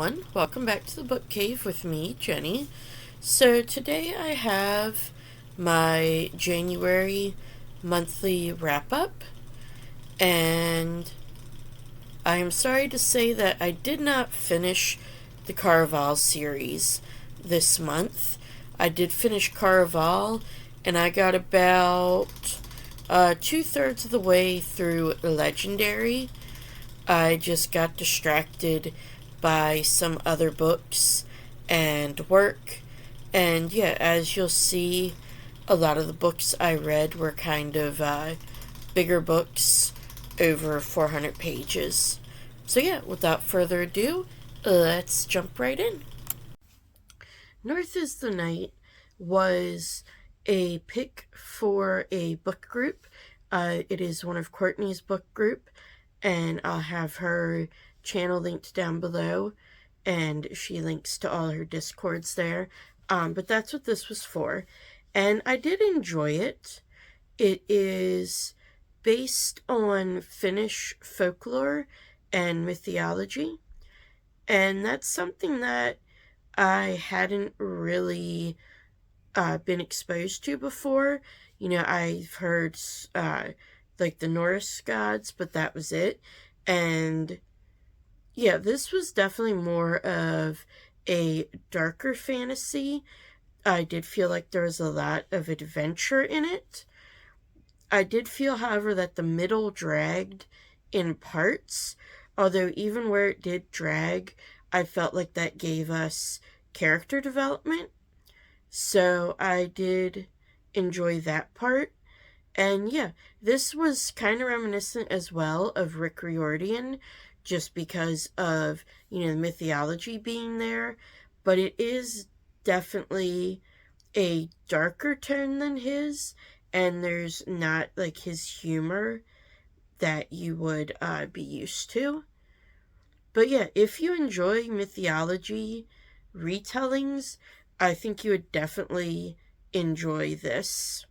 everyone. Welcome back to the Book Cave with me, Jenny. So today I have my January monthly wrap-up, and I am sorry to say that I did not finish the Caraval series this month. I did finish Caraval, and I got about 2/3 of the way through Legendary. I just got distracted by some other books and work. And yeah, as you'll see, a lot of the books I read were kind of bigger books, over 400 pages. So yeah, without further ado, let's jump right in. North is the Night was a pick for a book group. It is one of Courtney's book group, and I'll have her channel linked down below, and she links to all her discords there. But that's what this was for, and I did enjoy it. It is based on Finnish folklore and mythology, and that's something that I hadn't really been exposed to before. You know, I've heard like the Norse gods, but that was it. And yeah, this was definitely more of a darker fantasy. I did feel like there was a lot of adventure in it. I did feel, however, that the middle dragged in parts, although even where it did drag, I felt like that gave us character development. So I did enjoy that part. And yeah, this was kind of reminiscent as well of Rick Riordan, just because of, the mythology being there. But it is definitely a darker tone than his, and there's not like his humor that you would be used to. But yeah, if you enjoy mythology retellings, I think you would definitely enjoy this.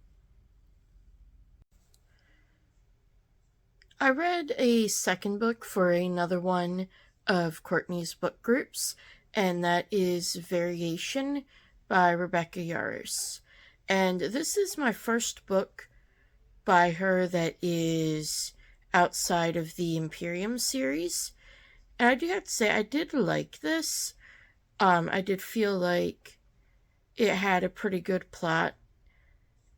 I read a second book for another one of Courtney's book groups, and that is Variation by Rebecca Yarros. And this is my first book by her that is outside of the Imperium series. And I do have to say, I did like this. I did feel like it had a pretty good plot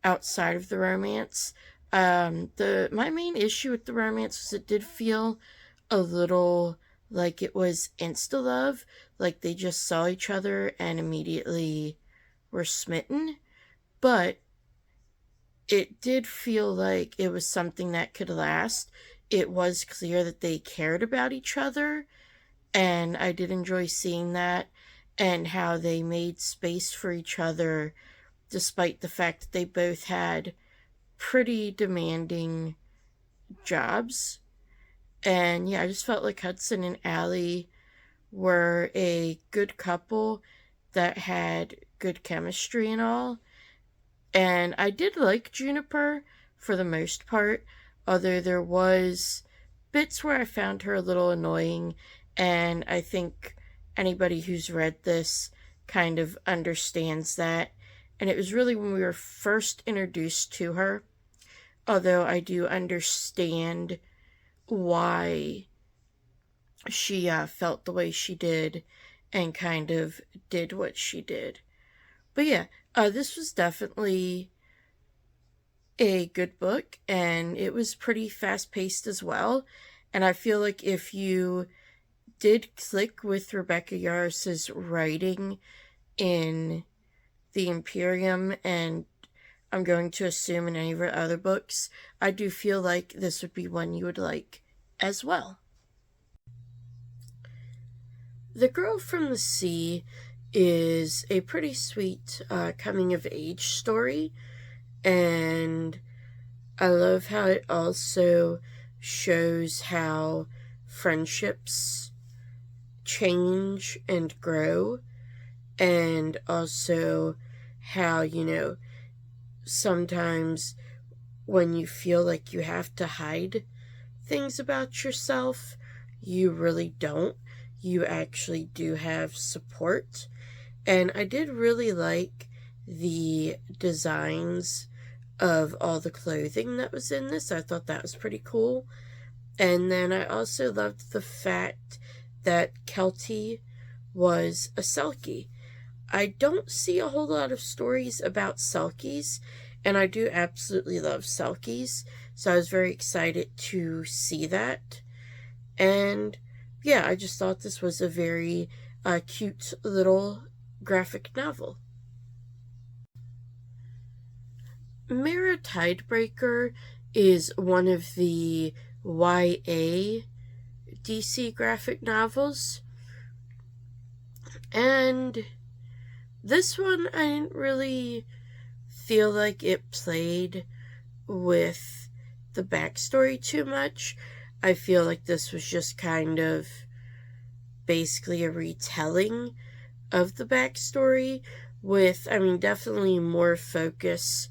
outside of the romance. My main issue with the romance was it did feel a little like it was insta love, like they just saw each other and immediately were smitten. But it did feel like it was something that could last. It was clear that they cared about each other, and I did enjoy seeing that, and how they made space for each other despite the fact that they both had pretty demanding jobs. And yeah, I just felt like Hudson and Allie were a good couple that had good chemistry and all. And I did like Juniper for the most part, although there was bits where I found her a little annoying, and I think anybody who's read this kind of understands that. And it was really when we were first introduced to her, although I do understand why she felt the way she did and kind of did what she did. But yeah, this was definitely a good book, and it was pretty fast-paced as well. And I feel like if you did click with Rebecca Yarros' writing in the Imperium, and I'm going to assume in any of her other books, I do feel like this would be one you would like as well. The Girl from the Sea is a pretty sweet coming-of-age story, and I love how it also shows how friendships change and grow, and also how, sometimes when you feel like you have to hide things about yourself, you really don't. you actually do have support. And I did really like the designs of all the clothing that was in this. I thought that was pretty cool. And then I also loved the fact that Kelty was a Selkie. I don't see a whole lot of stories about Selkies, and I do absolutely love Selkies, so I was very excited to see that. And yeah, I just thought this was a very cute little graphic novel. Mara Tidebreaker is one of the YA DC graphic novels, and this one I didn't really feel like it played with the backstory too much. I feel like this was just kind of basically a retelling of the backstory with, I mean, definitely more focus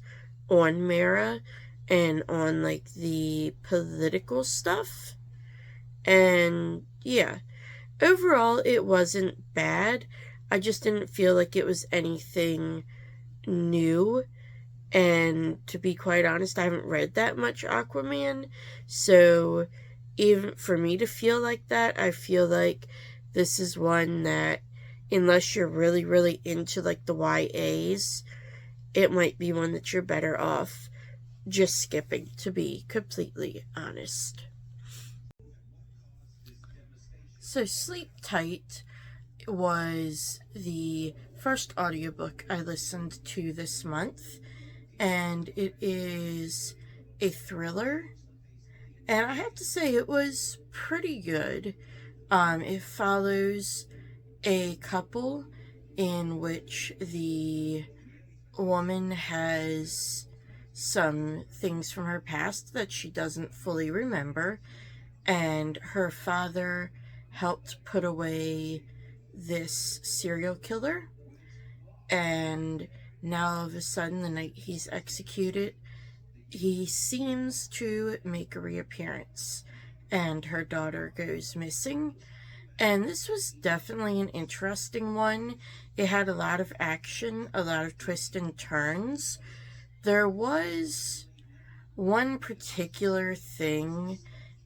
on Mara and on like the political stuff. And yeah, overall it wasn't bad. I just didn't feel like it was anything new. And to be quite honest, I haven't read that much Aquaman. So even for me to feel like that, I feel like this is one that, unless you're really, really into like the YAs, it might be one that you're better off just skipping, to be completely honest. So Sleep Tight was the first audiobook I listened to this month, and it is a thriller, and I have to say it was pretty good. It follows a couple in which the woman has some things from her past that she doesn't fully remember, and her father helped put away this serial killer, and now all of a sudden the night he's executed, he seems to make a reappearance, and her daughter goes missing. And this was definitely an interesting one. It had a lot of action, a lot of twists and turns. There was one particular thing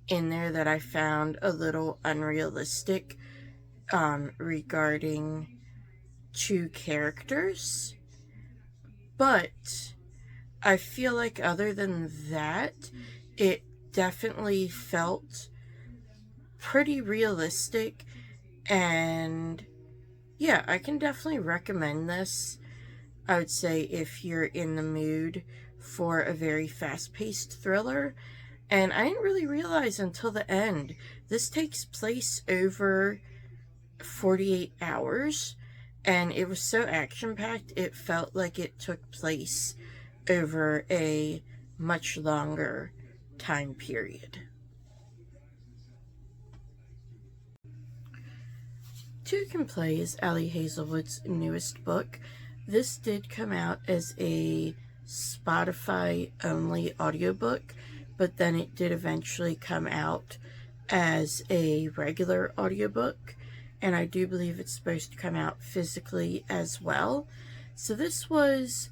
in there that I found a little unrealistic, regarding two characters. But I feel like other than that, it definitely felt pretty realistic, and yeah, I can definitely recommend this. I would say if you're in the mood for a very fast-paced thriller. And I didn't really realize until the end, this takes place over 48 hours, and it was so action-packed, it felt like it took place over a much longer time period. Two Can Play is Ali Hazelwood's newest book. This did come out as a Spotify-only audiobook, but then it did eventually come out as a regular audiobook, and I do believe it's supposed to come out physically as well. So this was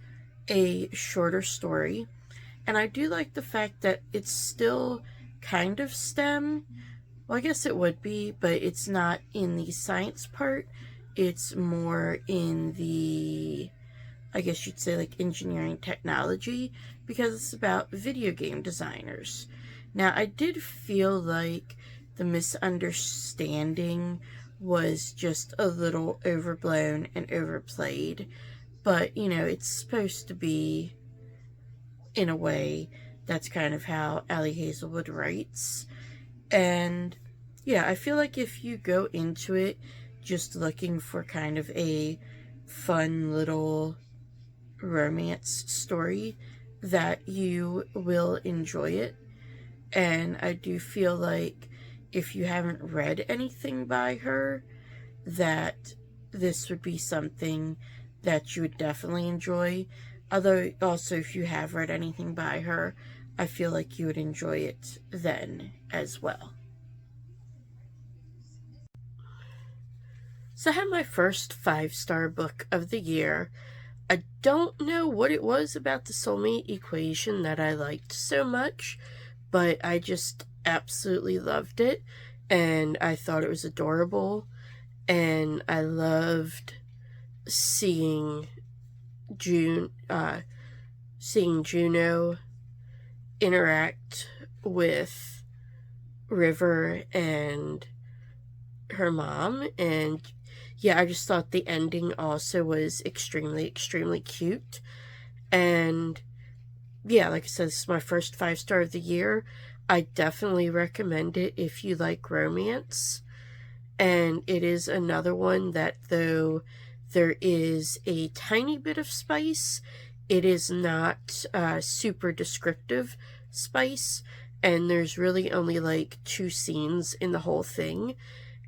a shorter story, and I do like the fact that it's still kind of STEM. Well, I guess it would be, but it's not in the science part. It's more in the, I guess you'd say, like engineering technology, because it's about video game designers. Now, I did feel like the misunderstanding was just a little overblown and overplayed, but you know, it's supposed to be, in a way, that's kind of how Ali Hazelwood writes. And yeah, I feel like if you go into it just looking for kind of a fun little romance story, that you will enjoy it. And I do feel like if you haven't read anything by her, that this would be something that you would definitely enjoy. Although, also, if you have read anything by her, I feel like you would enjoy it then as well. So I had my first 5-star book of the year. I don't know what it was about the soulmate equation that I liked so much, but I just absolutely loved it, and I thought it was adorable, and I loved seeing Juno interact with River and her mom. And yeah, I just thought the ending also was extremely, extremely cute. And yeah, like I said, this is my first 5-star of the year. I definitely recommend it if you like romance. And it is another one that, though there is a tiny bit of spice, it is not super descriptive spice. And there's really only like 2 scenes in the whole thing.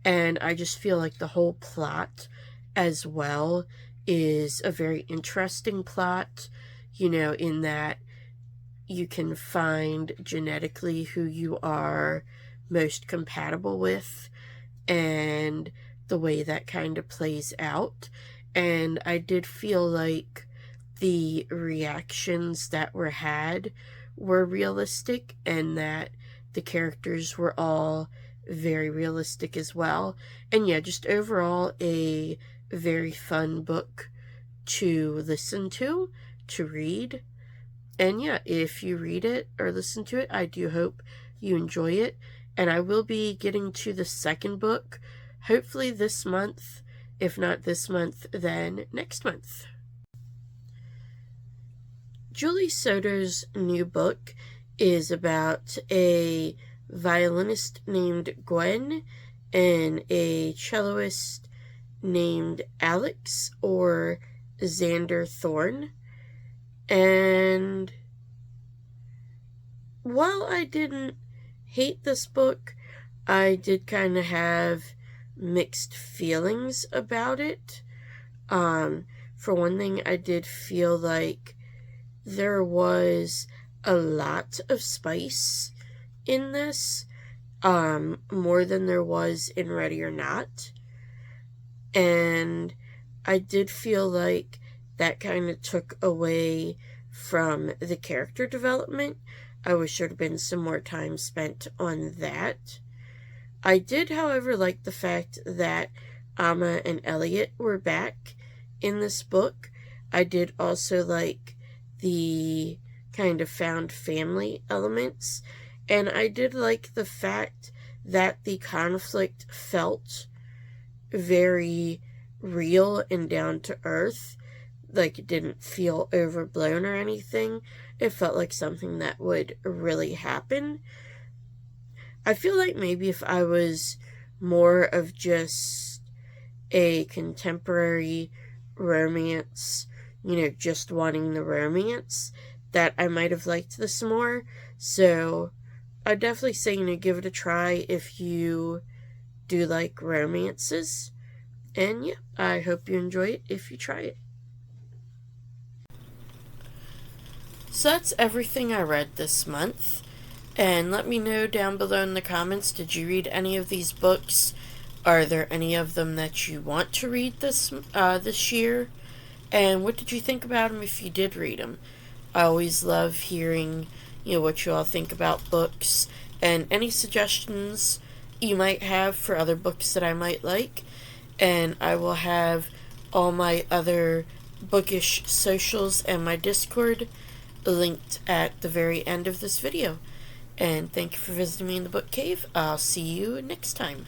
And I just feel like the whole plot as well is a very interesting plot, in that you can find genetically who you are most compatible with and the way that kind of plays out. And I did feel like the reactions that were had were realistic, and that the characters were all very realistic as well. And yeah, just overall a very fun book to listen to read. And yeah, if you read it or listen to it, I do hope you enjoy it. And I will be getting to the second book, hopefully this month. If not this month, then next month. Julie Soto's new book is about a violinist named Gwen and a celloist named Alex, or Xander Thorne. And while I didn't hate this book, I did kind of have mixed feelings about it. For one thing, I did feel like there was a lot of spice in this, more than there was in Ready or Not. And I did feel like that kind of took away from the character development. I wish there had been some more time spent on that. I did, however, like the fact that Amma and Elliot were back in this book. I did also like the kind of found family elements. And I did like the fact that the conflict felt very real and down to earth. Like, it didn't feel overblown or anything. It felt like something that would really happen. I feel like maybe if I was more of just a contemporary romance, just wanting the romance, that I might have liked this more. So I'd definitely say, give it a try if you do like romances. And yeah, I hope you enjoy it if you try it. So that's everything I read this month. And let me know down below in the comments, did you read any of these books? Are there any of them that you want to read this year? And what did you think about them if you did read them? I always love hearing, what you all think about books, and any suggestions you might have for other books that I might like. And I will have all my other bookish socials and my Discord linked at the very end of this video. And thank you for visiting me in the book cave. I'll see you next time.